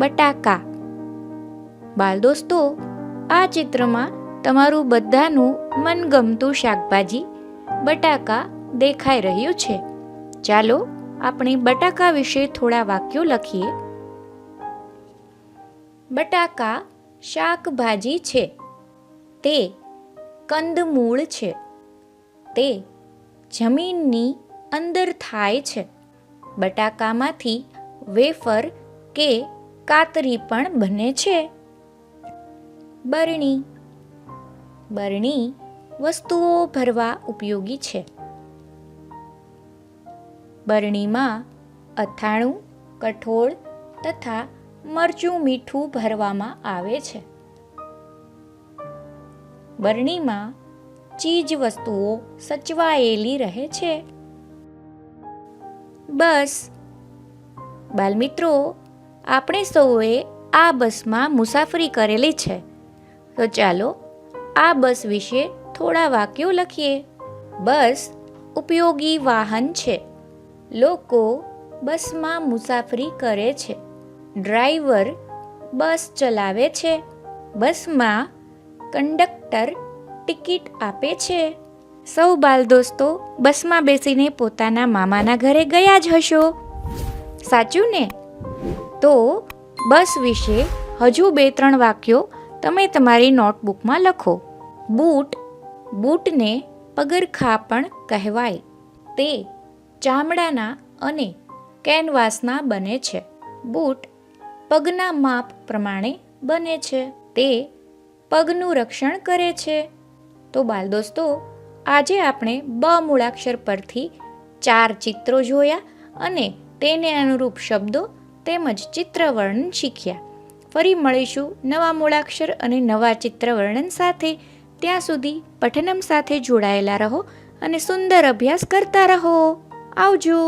બટાકા. બાલ દોસ્તો, આ ચિત્રમાં તમારું બધાનું મનગમતું શાકભાજી બટાકા દેખાઈ રહ્યું છે. ચાલો આપણે બટાકા વિશે થોડા વાક્યો લખીએ. બટાકા શાકભાજી છે. તે કંદમૂળ છે. તે જમીનની અંદર થાય છે. બટાકામાંથી વેફર કે કાતરી પણ બને છે. બરણી. બરણી વસ્તુઓ ભરવા ઉપયોગી છે. બરણીમાં અથાણું, કઠોળ તથા મરચું મીઠું ભરવામાં આવે છે. બરણીમાં ચીજ વસ્તુઓ સચવાયેલી રહે છે. બસ. બાલમિત્રો, આપણે સૌએ આ બસમાં મુસાફરી કરેલી છે. તો ચાલો આ બસ વિશે થોડા વાક્યો લખીએ. બસ ઉપયોગી વાહન છે. લોકો બસમાં મુસાફરી કરે છે. ડ્રાઈવર બસ ચલાવે છે. બસમાં કંડક્ટર ટિકિટ આપે છે. સૌ બાલ દોસ્તો બસમાં બેસીને પોતાના મામાના ઘરે ગયા જ હશો, સાચું ને? તો બસ વિશે હજુ 2-3 વાક્યો તમે તમારી નોટબુકમાં લખો. બૂટ. બૂટને પગરખાં પણ કહેવાય. તે ચામડાના અને કેનવાસના બને છે. બૂટ પગના માપ પ્રમાણે બને છે. તે પગનું રક્ષણ કરે છે. તો બાલ દોસ્તો, આજે આપણે બ મૂળાક્ષર પરથી 4 ચિત્રો જોયા અને તેને અનુરૂપ શબ્દો તેમજ ચિત્રવર્ણન શીખ્યા. ફરી મળીશું નવા મૂળાક્ષર અને નવા ચિત્રવર્ણન સાથે. ત્યાં સુધી પઠનમ સાથે જોડાયેલા રહો અને સુંદર અભ્યાસ કરતા રહો. આવજો.